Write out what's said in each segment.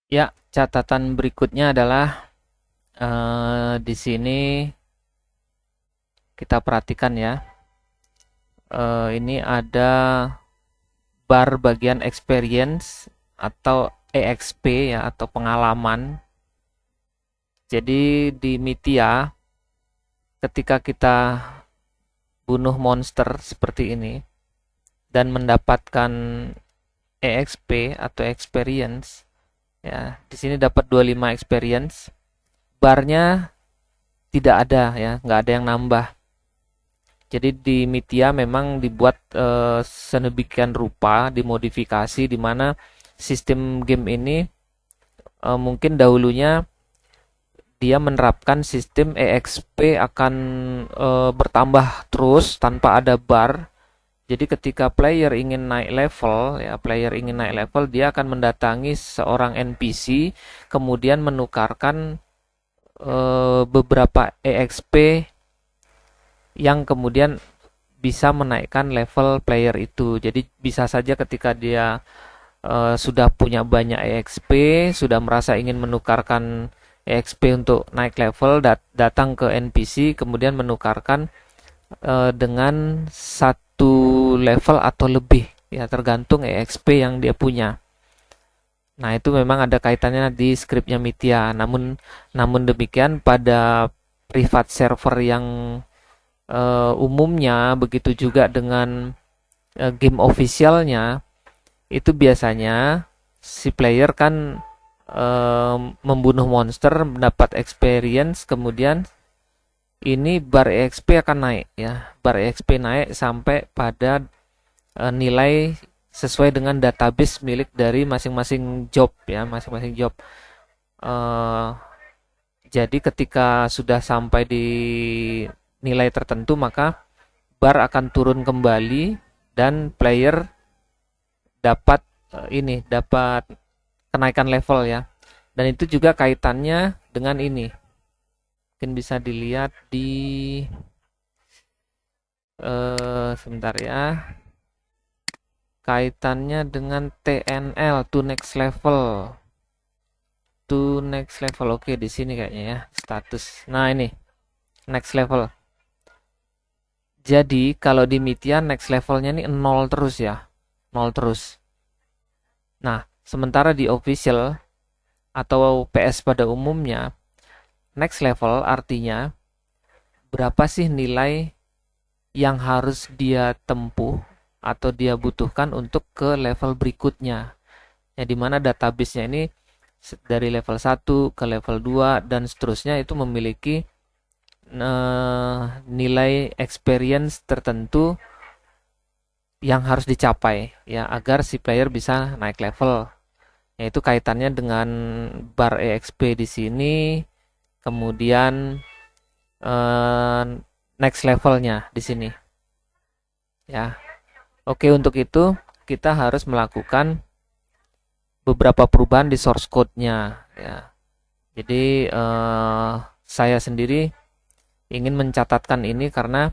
Ya, catatan berikutnya adalah di sini kita perhatikan ya. Ini ada bar bagian experience atau EXP ya atau pengalaman. Jadi di Mythia ketika kita bunuh monster seperti ini dan mendapatkan EXP atau experience ya, di sini dapat 25 experience. Barnya tidak ada ya, nggak ada yang nambah. Jadi di Mythia memang dibuat sedemikian rupa, dimodifikasi di mana sistem game ini mungkin dahulunya dia menerapkan sistem EXP akan bertambah terus tanpa ada bar. Jadi ketika player ingin naik level, ya player ingin naik level, dia akan mendatangi seorang NPC, kemudian menukarkan beberapa EXP yang kemudian bisa menaikkan level player itu. Jadi bisa saja ketika dia sudah punya banyak EXP, sudah merasa ingin menukarkan EXP untuk naik level, datang ke NPC, kemudian menukarkan dengan satu level atau lebih, ya tergantung EXP yang dia punya. Nah itu memang ada kaitannya di scriptnya Mythia. Namun demikian pada private server yang umumnya, begitu juga dengan game officialnya, itu biasanya si player kan membunuh monster, mendapat experience, kemudian ini bar EXP akan naik ya. Bar EXP naik sampai pada nilai sesuai dengan database milik dari masing-masing job ya, masing-masing job. Eh, jadi ketika sudah sampai di nilai tertentu maka bar akan turun kembali dan player dapat dapat kenaikan level ya. Dan itu juga kaitannya dengan ini. Mungkin bisa dilihat di sebentar ya. Kaitannya dengan TNL to next level. To next level. Oke, di sini kayaknya ya, status. Nah, ini next level. Jadi, kalau di Mythia next levelnya ini 0 terus ya. 0 terus. Nah, sementara di official atau PS pada umumnya, next level artinya berapa sih nilai yang harus dia tempuh atau dia butuhkan untuk ke level berikutnya. Ya, di mana database-nya ini dari level 1 ke level 2 dan seterusnya itu memiliki nilai experience tertentu yang harus dicapai ya agar si player bisa naik level. Yaitu kaitannya dengan bar EXP di sini, kemudian eh, next levelnya di sini. Ya, oke untuk itu kita harus melakukan beberapa perubahan di source code-nya. Ya, jadi saya sendiri ingin mencatatkan ini karena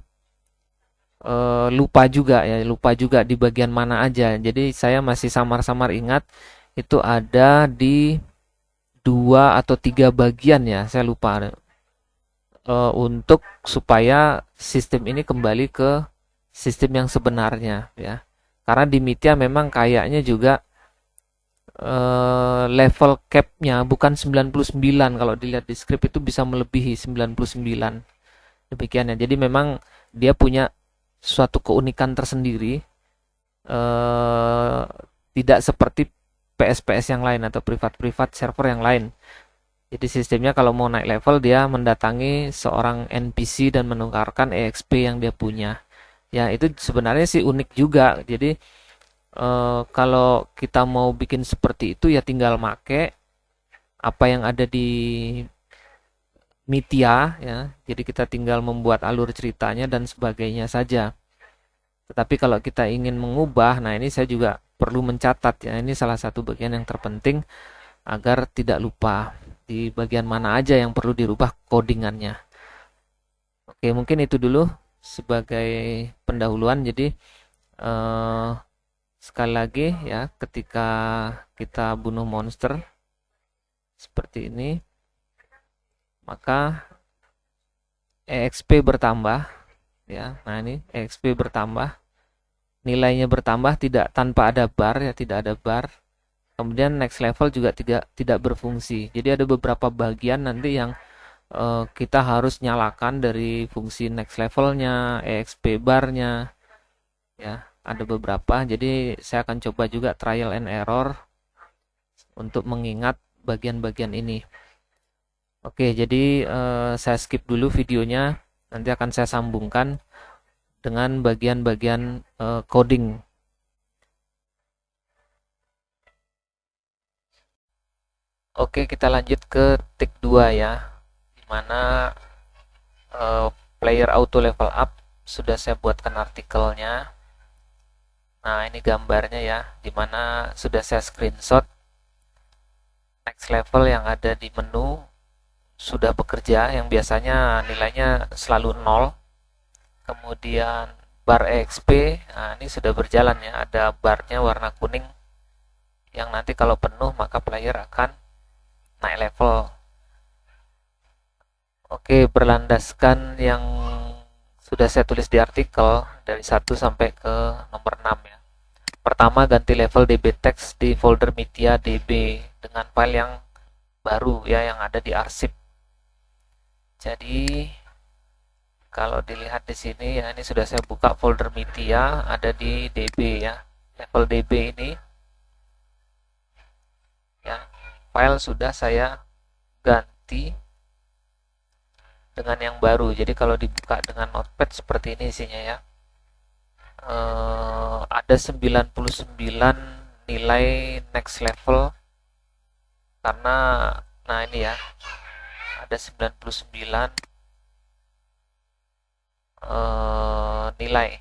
lupa juga di bagian mana aja. Jadi saya masih samar-samar ingat itu ada di dua atau tiga bagian ya, saya lupa. Untuk supaya sistem ini kembali ke sistem yang sebenarnya ya. Karena di Mythia memang kayaknya juga level cap-nya bukan 99, kalau dilihat di script itu bisa melebihi 99. Demikian ya. Jadi memang dia punya suatu keunikan tersendiri, eh, tidak seperti PS-PS yang lain atau privat-privat server yang lain. Jadi sistemnya kalau mau naik level dia mendatangi seorang NPC dan menukarkan EXP yang dia punya. Ya itu sebenarnya sih unik juga. Jadi kalau kita mau bikin seperti itu ya tinggal make apa yang ada di Mythia ya. Jadi kita tinggal membuat alur ceritanya dan sebagainya saja. Tetapi kalau kita ingin mengubah, nah ini saya juga perlu mencatat ya. Ini salah satu bagian yang terpenting agar tidak lupa di bagian mana aja yang perlu dirubah codingannya. Oke, mungkin itu dulu sebagai pendahuluan. Jadi eh, sekali lagi ya, ketika kita bunuh monster, seperti ini, maka EXP bertambah ya. Nah, ini EXP bertambah, nilainya bertambah tidak tanpa ada bar ya, tidak ada bar. Kemudian next level juga tidak berfungsi. Jadi ada beberapa bagian nanti yang kita harus nyalakan dari fungsi next levelnya, EXP barnya ya. Ada beberapa. Jadi saya akan coba juga trial and error untuk mengingat bagian-bagian ini. Oke, jadi saya skip dulu videonya. Nanti akan saya sambungkan dengan bagian-bagian coding. Oke, kita lanjut ke tik 2 ya. Dimana player auto level up sudah saya buatkan artikelnya. Nah, ini gambarnya ya, dimana sudah saya screenshot. Next level yang ada di menu sudah bekerja, yang biasanya nilainya selalu 0. Kemudian bar EXP, nah ini sudah berjalan ya, ada barnya warna kuning yang nanti kalau penuh maka player akan naik level. Oke, berlandaskan yang sudah saya tulis di artikel dari 1 sampai ke nomor 6 ya. Pertama, ganti level DB text di folder media DB dengan file yang baru ya, yang ada di arsip. Jadi kalau dilihat di sini ya, ini sudah saya buka folder media, ada di DB ya. Level DB ini ya, file sudah saya ganti dengan yang baru. Jadi kalau dibuka dengan notepad seperti ini isinya ya. Ada 99 nilai next level karena nah ini ya, ada 99 nilai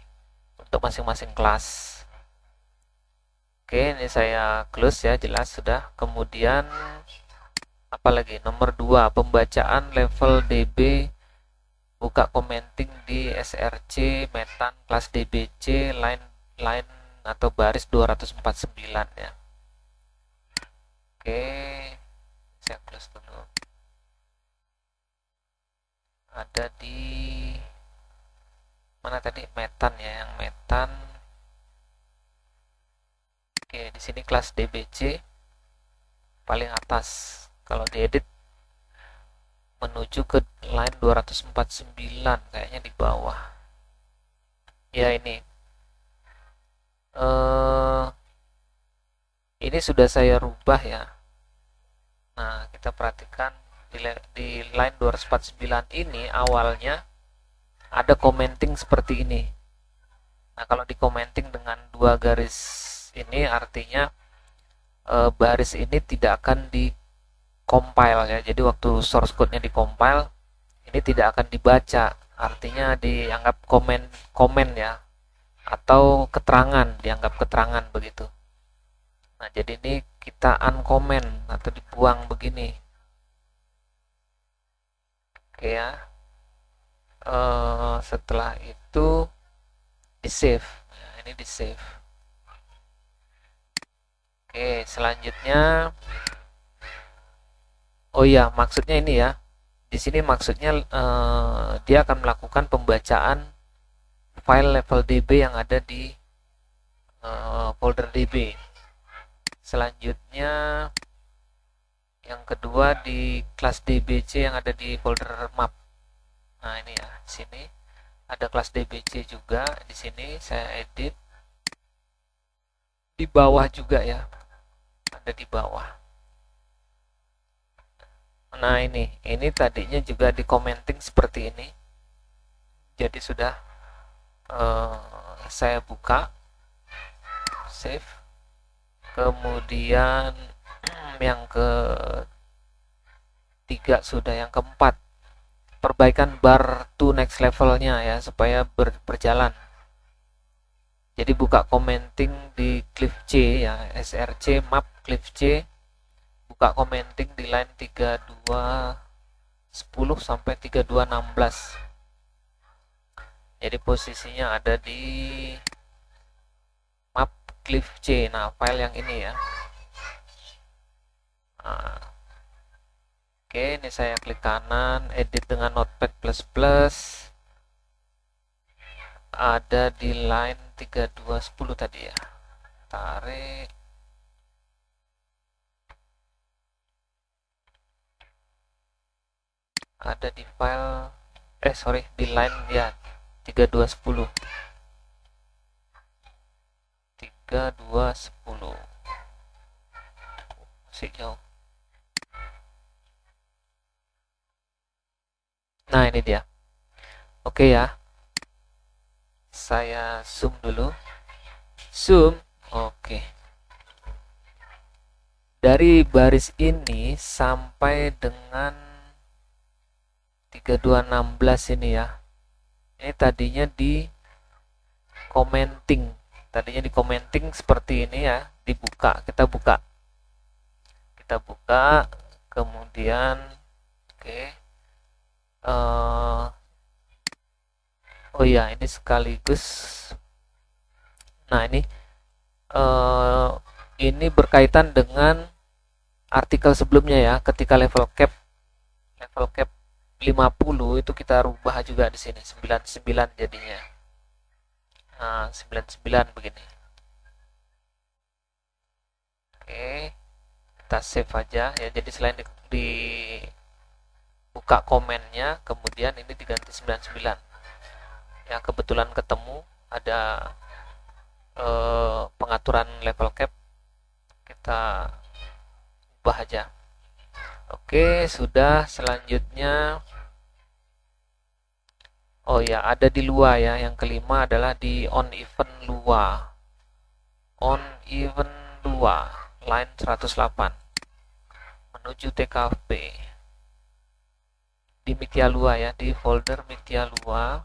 untuk masing-masing kelas. Oke, ini saya close ya, jelas sudah. Kemudian apalagi nomor 2, pembacaan level DB, buka commenting di SRC metan kelas DBC line atau baris 249 ya. Oke, saya close dulu. Ada di mana tadi, metan ya, yang metan. Oke, di sini kelas DBC paling atas. Kalau diedit menuju ke line 249, kayaknya di bawah. Ya ini. Ini sudah saya rubah ya. Nah, kita perhatikan di line 249 ini awalnya ada commenting seperti ini. Nah, kalau di commenting dengan 2 garis ini artinya baris ini tidak akan di compile ya. Jadi waktu source code-nya di compile ini tidak akan dibaca. Artinya dianggap komen ya, atau keterangan, dianggap keterangan begitu. Nah, jadi ini kita uncomment atau dibuang begini. Oke ya. Setelah itu di save. Nah, ini di save. Oke, selanjutnya oh ya, maksudnya ini ya. Di sini maksudnya dia akan melakukan pembacaan file level DB yang ada di folder DB. Selanjutnya yang kedua di kelas DBC yang ada di folder map. Nah, ini ya, di sini ada kelas DBC juga. Di sini saya edit. Di bawah juga ya. Ada di bawah. Nah, ini tadinya juga di commenting seperti ini. Jadi sudah saya buka, save. Kemudian yang ketiga sudah, yang keempat perbaikan bar to next levelnya ya, supaya berjalan. Jadi buka commenting di cliff C ya, SRC map cliff C, buka commenting di line 3210 sampai 3216. Jadi posisinya ada di map cliff C. Nah, file yang ini ya. Nah, Oke, ini saya klik kanan, edit dengan Notepad++. Ada di line 3210 tadi ya. Tarik. Ada di file, di line ya 3210. 3210. Masih jauh. Nah, ini dia. Oke ya. Saya zoom dulu. Zoom. Oke. Dari baris ini sampai dengan 3216 ini ya. Ini tadinya di commenting. Tadinya di commenting seperti ini ya, dibuka. Kita buka. Kemudian oke. Oh ya, ini sekaligus. Nah, ini berkaitan dengan artikel sebelumnya ya. Ketika level cap 50 itu kita rubah juga di sini 99 jadinya. Nah, 99 begini. Oke. Kita save aja ya. Jadi selain di buka komennya, kemudian ini diganti 99. Ya, kebetulan ketemu ada pengaturan level cap, kita ubah aja. Oke, sudah. Selanjutnya oh ya, ada di Lua ya. Yang kelima adalah di on event Lua. On event Lua, line 108 menuju TKP. Di Mitya Lua ya, di folder Mitya Lua.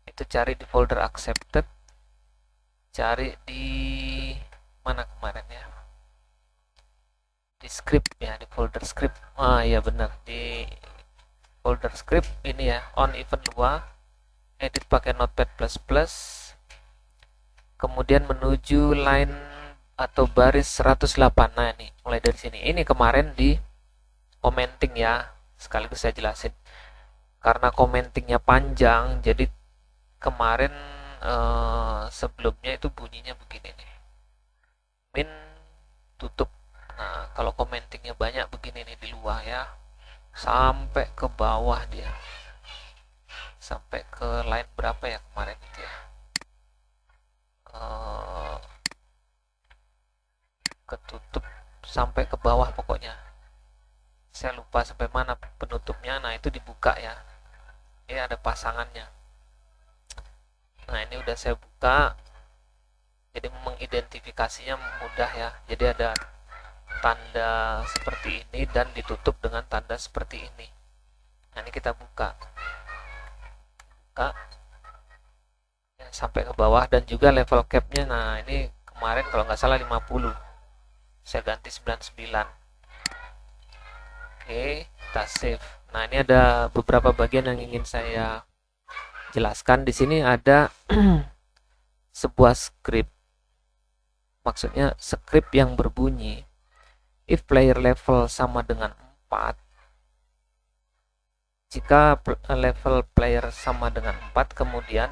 Itu cari di folder accepted. Cari di mana kemarin ya? Di script ya, di folder script. Ah ya benar, di folder script ini ya, on event Lua. Edit pakai Notepad++. Kemudian menuju line atau baris 108. Nah, ini mulai dari sini. Ini kemarin di commenting ya. Sekaligus saya jelasin. Karena commentingnya panjang, jadi kemarin sebelumnya itu bunyinya begini nih. Min tutup. Nah, kalau commentingnya banyak begini nih di luar ya. Sampai ke bawah dia. Sampai ke line berapa ya kemarin itu ya? Ketutup sampai ke bawah pokoknya. Saya lupa sampai mana penutupnya. Nah, itu dibuka ya. Ini ada pasangannya. Nah, ini udah saya buka. Jadi mengidentifikasinya mudah ya. Jadi ada tanda seperti ini dan ditutup dengan tanda seperti ini. Nah, ini kita buka ya, sampai ke bawah, dan juga level capnya. Nah, ini kemarin kalau nggak salah 50, saya ganti 99. Oke, kita save. Nah, ini ada beberapa bagian yang ingin saya jelaskan. Di sini ada sebuah script. Maksudnya script yang berbunyi if player level sama dengan 4. Jika level player sama dengan 4, kemudian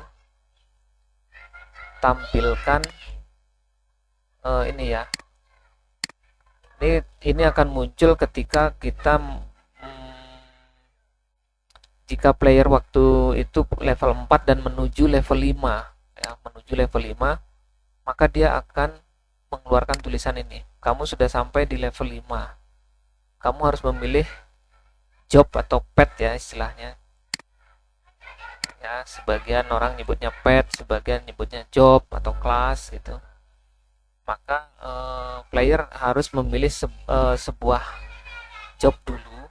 tampilkan ini ya. Ini akan muncul ketika kita jika player waktu itu level 4 dan menuju level 5 ya, menuju level 5, maka dia akan mengeluarkan tulisan ini. Kamu sudah sampai di level 5. Kamu harus memilih job atau pet ya istilahnya. Ya, sebagian orang nyebutnya pet, sebagian nyebutnya job atau kelas gitu. Maka player harus memilih sebuah job dulu,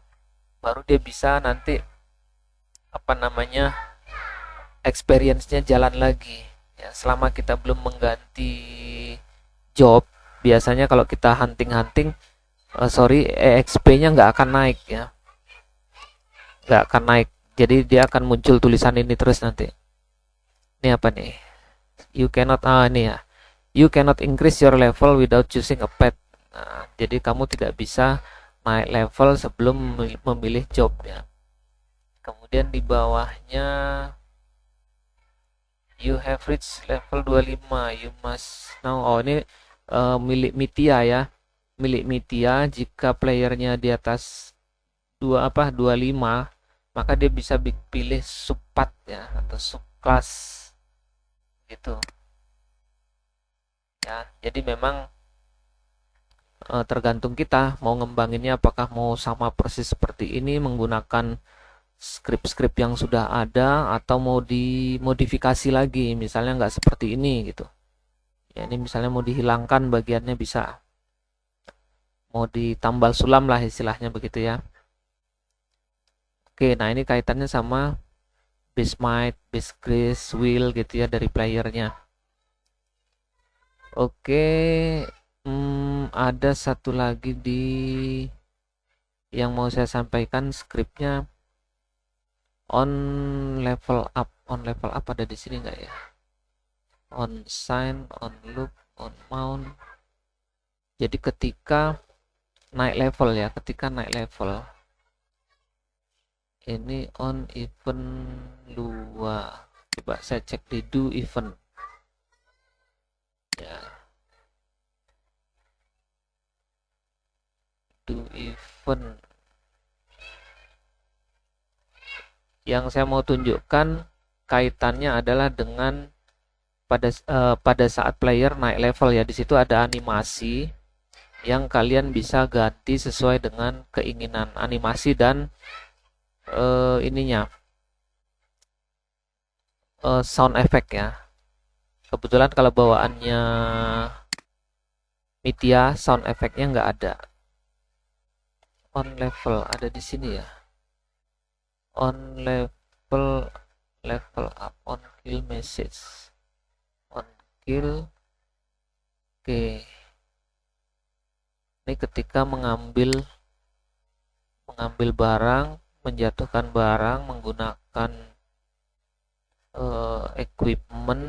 baru dia bisa nanti experience-nya jalan lagi. Ya, selama kita belum mengganti job, biasanya kalau kita hunting-hunting, EXP-nya nggak akan naik ya. Nggak akan naik. Jadi dia akan muncul tulisan ini terus nanti. Ini apa nih? Ini ya. You cannot increase your level without choosing a pet. Nah, jadi kamu tidak bisa naik level sebelum memilih job ya. Kemudian di bawahnya you have reached level 25, you must now. Oh, ini milik Mitia ya. Milik Mitia, jika playernya di atas 25, maka dia bisa pilih subpart ya atau subclass gitu. Ya, jadi memang tergantung kita mau ngembanginnya, apakah mau sama persis seperti ini menggunakan skrip-skrip yang sudah ada atau mau dimodifikasi lagi, misalnya nggak seperti ini gitu. Ya, ini misalnya mau dihilangkan bagiannya bisa, mau ditambal sulam lah istilahnya begitu ya. Oke, nah ini kaitannya sama base might, base grace, wheel gitu ya dari playernya. Oke, ada satu lagi yang mau saya sampaikan, skripnya on level up ada di sini nggak ya? On sign, on loop, on mount. Jadi ketika naik level ya, ketika naik level ini on event 2. Coba saya cek di do event ya, do event. Yang saya mau tunjukkan kaitannya adalah dengan pada saat player naik level ya, di situ ada animasi yang kalian bisa ganti sesuai dengan keinginan animasi dan ininya sound effect ya. Kebetulan kalau bawaannya Mitia sound effectnya nggak ada. On level ada di sini ya. On level up, on kill message, on kill. Oke, ini ketika mengambil barang, menjatuhkan barang menggunakan equipment,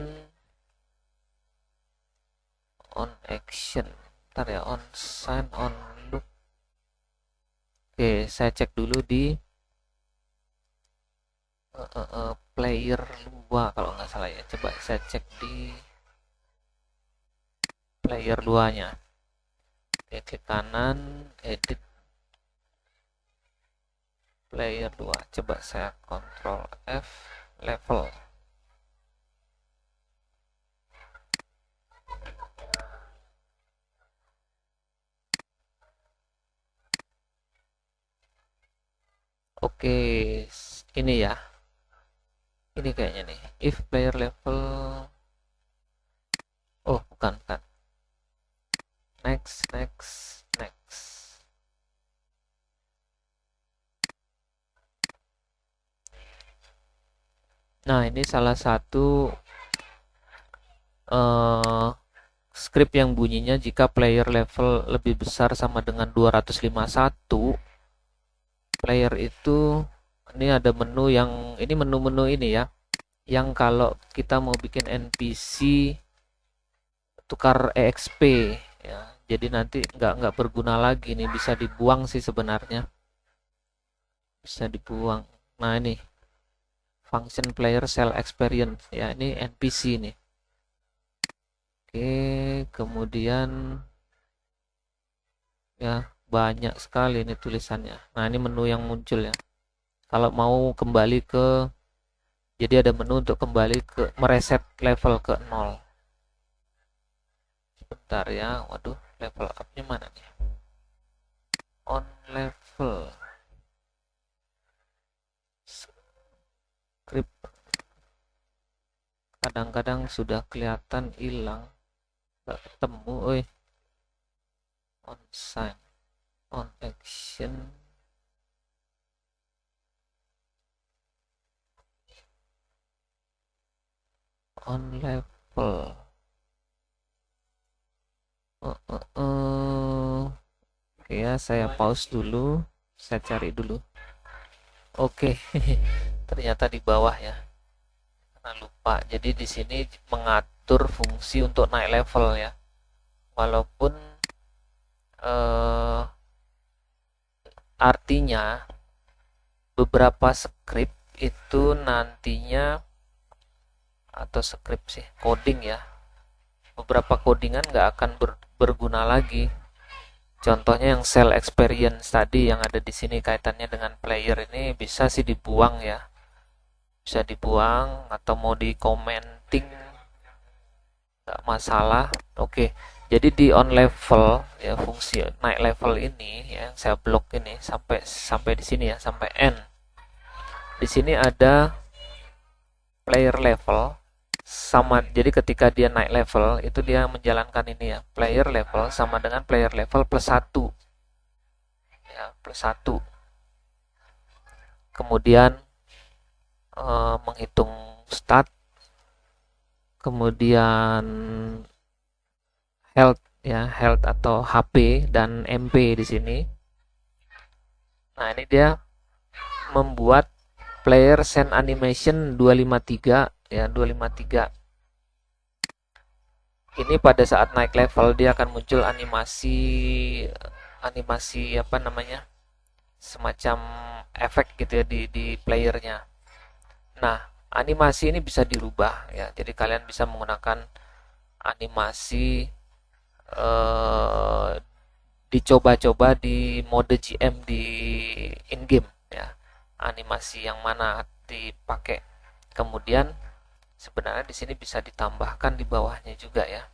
on action. Ntar ya, on sign, on loop. Oke, saya cek dulu di player 2 kalau nggak salah ya. Coba saya cek di player 2 nya. Oke, klik kanan, edit player 2. Coba saya Ctrl F, level. Oke, ini ya. Ini kayaknya nih. If player level. Oh, bukan. Next. Nah, ini salah satu script yang bunyinya jika player level lebih besar sama dengan 251, player itu, ini ada menu yang, ini menu-menu ini ya, yang kalau kita mau bikin NPC tukar EXP ya, jadi nanti nggak berguna lagi nih, bisa dibuang sih sebenarnya, bisa dibuang. Nah ini function player cell experience ya, ini NPC nih. Oke, kemudian ya banyak sekali ini tulisannya. Nah ini menu yang muncul ya, kalau mau kembali ke, jadi ada menu untuk kembali ke mereset level ke 0. Sebentar ya, waduh, level up-nya mana nih? On level. Script. Kadang-kadang sudah kelihatan hilang. Gak ketemu, oi. On sign. On action. On level. Oke ya, saya pause dulu. Saya cari dulu. Oke, ternyata di bawah ya. Karena lupa. Jadi di sini mengatur fungsi untuk naik level ya. Walaupun Artinya beberapa script itu nantinya, atau script sih, coding ya, beberapa codingan nggak akan berguna lagi. Contohnya yang cell experience tadi yang ada di sini kaitannya dengan player ini bisa sih dibuang ya. Bisa dibuang atau mau di commenting nggak masalah. Oke. Jadi di on level ya, fungsi naik level ini ya, yang saya blok ini sampai sampai di sini ya, sampai n. Di sini ada player level sama, jadi ketika dia naik level itu dia menjalankan ini ya, player level sama dengan player level plus 1 ya, plus 1. Kemudian menghitung stat, kemudian health ya, health atau HP dan MP di sini. Nah, ini dia membuat player send animation 253 ya, 253. Ini pada saat naik level dia akan muncul animasi apa namanya? Semacam efek gitu ya di playernya. Nah, animasi ini bisa dirubah ya. Jadi kalian bisa menggunakan animasi eh, dicoba-coba di mode GM di in-game ya. Animasi yang mana dipakai. Kemudian sebenarnya di sini bisa ditambahkan di bawahnya juga ya.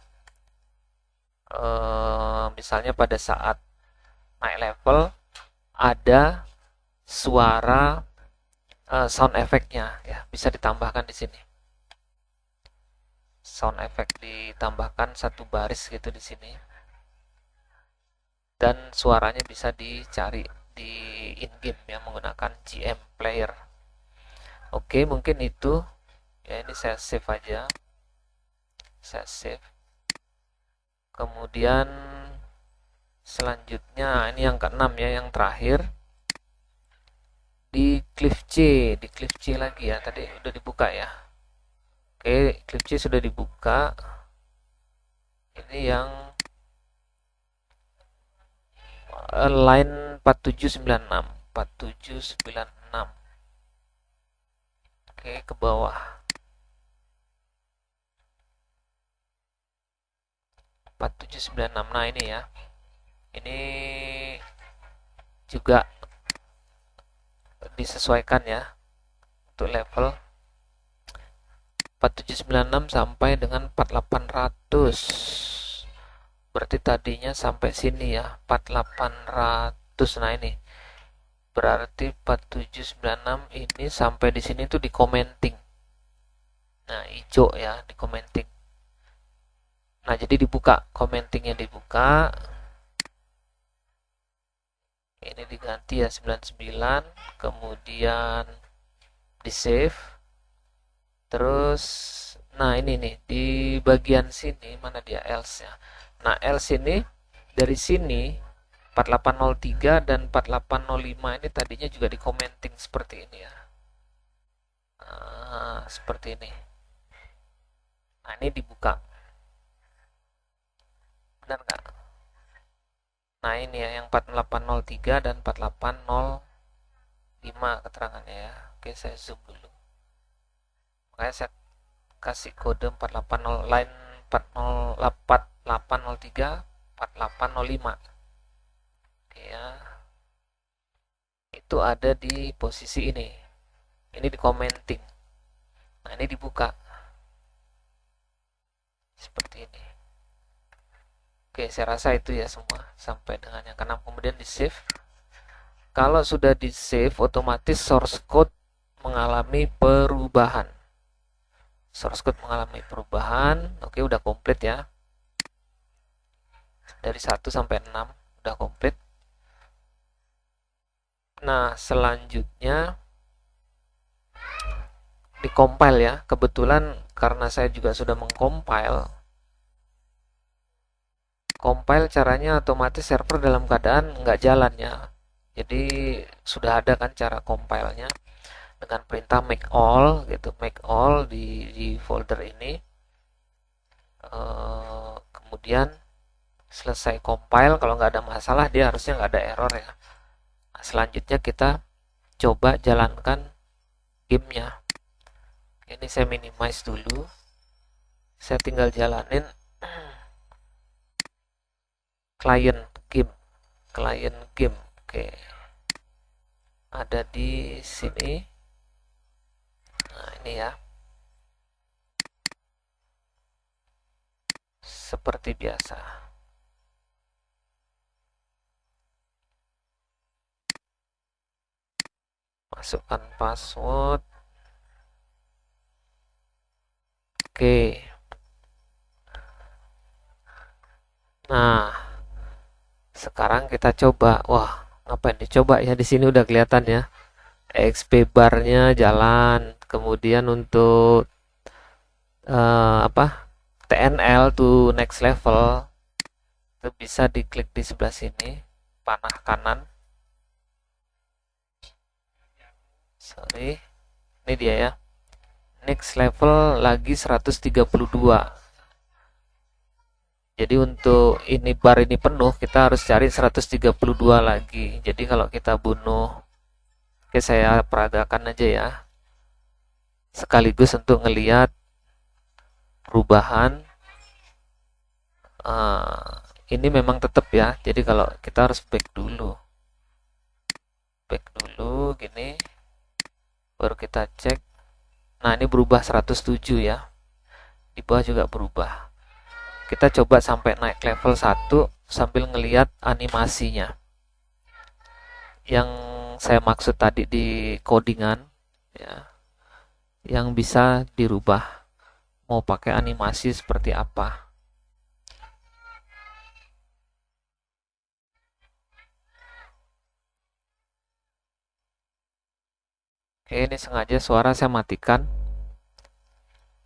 Misalnya pada saat naik level ada suara sound effect-nya ya, bisa ditambahkan di sini. Sound effect ditambahkan satu baris gitu di sini. Dan suaranya bisa dicari di in-game ya menggunakan GM player. Oke, mungkin itu ya, ini saya save aja. Saya save. Kemudian selanjutnya ini yang keenam ya, yang terakhir. Di cliff C lagi ya, tadi udah dibuka ya. Oke, cliff C sudah dibuka. Ini yang line 4796. 4796. Oke, ke bawah. 4796. Nah, ini ya. Ini juga disesuaikan ya untuk level 4796 sampai dengan 4800. Berarti tadinya sampai sini ya, 4800. Nah, ini berarti 4796 ini sampai di sini tuh di commenting. Nah, hijau ya di commenting. Nah, jadi dibuka, commentingnya dibuka. Ini diganti ya 99, kemudian di save. Terus nah ini nih di bagian sini mana dia, else ya. Nah, else ini dari sini 4803 dan 4805 ini tadinya juga di commenting seperti ini ya. Nah, seperti ini. Nah, ini dibuka. Benar nggak? Nah, ini ya yang 4803 dan 4805 keterangannya ya. Oke, saya zoom dulu. Makanya saya kasih kode 480 line 4803 4805. Oke ya. Itu ada di posisi ini. Ini di commenting. Nah, ini dibuka. Seperti ini. Oke, saya rasa itu ya semua sampai dengan yang keenam. Kemudian di save. Kalau sudah di save, otomatis source code mengalami perubahan. Source code mengalami perubahan. Oke, udah komplit ya. Dari 1 sampai 6 udah komplit. Nah, selanjutnya di compile ya. Kebetulan karena saya juga sudah mengcompile. Compile caranya otomatis server dalam keadaan nggak jalan ya. Jadi sudah ada kan cara compile-nya dengan perintah make all gitu, make all di folder ini. Kemudian selesai compile, kalau nggak ada masalah dia harusnya nggak ada error ya. selanjutnya kita coba jalankan gamenya. Ini saya minimize dulu, saya tinggal jalanin client game. Oke, ada di sini. Nah, ini ya, seperti biasa. Masukkan password. Oke. Nah, sekarang kita coba. Wah, ngapain dicoba ya? Di sini udah kelihatan ya. XP bar-nya jalan. Kemudian untuk apa? TNL to next level itu bisa diklik di sebelah sini, panah kanan. Sorry. Ini dia ya. Next level lagi 132. Jadi untuk ini bar ini penuh, kita harus cari 132 lagi. Jadi kalau kita bunuh, oke saya peragakan aja ya. Sekaligus untuk ngelihat perubahan. Ini memang tetap ya. Jadi kalau kita harus back dulu. Back dulu gini. Baru kita cek. Nah, ini berubah 107 ya. Di bawah juga berubah. Kita coba sampai naik level 1 sambil ngelihat animasinya. Yang saya maksud tadi di codingan ya, yang bisa dirubah. Mau pakai animasi seperti apa? Oke, ini sengaja suara saya matikan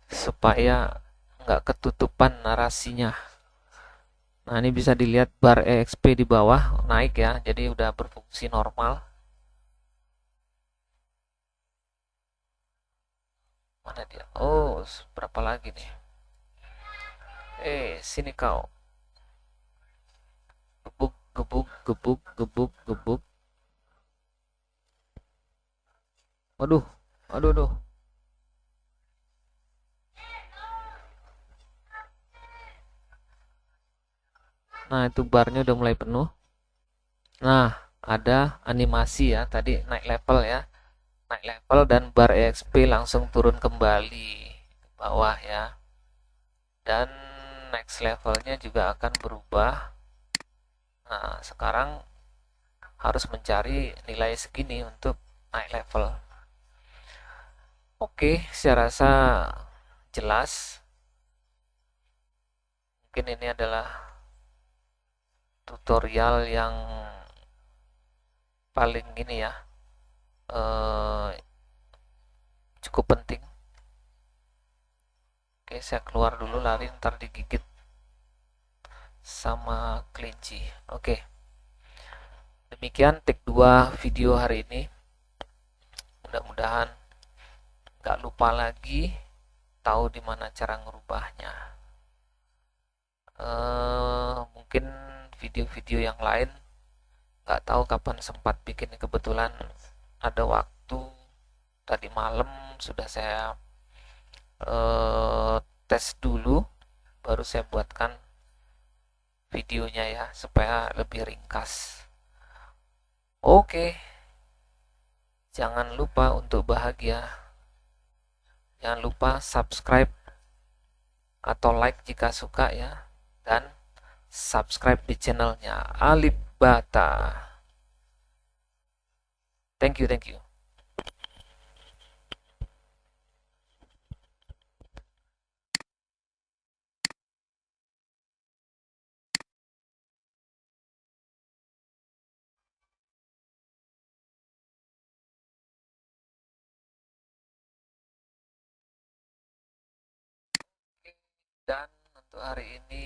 supaya nggak ketutupan narasinya. Nah, ini bisa dilihat bar EXP di bawah naik ya, jadi udah berfungsi normal. Mana dia? Oh, berapa lagi nih? Sini kau. Gebuk, gebuk, gebuk, gebuk, gebuk. Waduh, aduh, aduh. Nah, itu barnya udah mulai penuh. Nah, ada animasi ya, tadi naik level ya. Naik level dan bar EXP langsung turun kembali ke bawah ya. Dan next levelnya juga akan berubah. Nah, sekarang harus mencari nilai segini untuk naik level. Oke, saya rasa jelas. Mungkin ini adalah tutorial yang paling ini ya, eh, cukup penting. Oke, saya keluar dulu, lari ntar digigit sama kelinci. Oke, demikian take 2 video hari ini. Mudah-mudahan nggak lupa lagi, tahu di mana cara ngerubahnya. Mungkin video-video yang lain nggak tahu kapan sempat bikin, kebetulan ada waktu tadi malam sudah saya tes dulu, baru saya buatkan videonya ya supaya lebih ringkas. Oke, jangan lupa untuk bahagia, jangan lupa subscribe atau like jika suka ya, dan subscribe di channelnya Alip Bata. Thank you, thank you. Dan untuk hari ini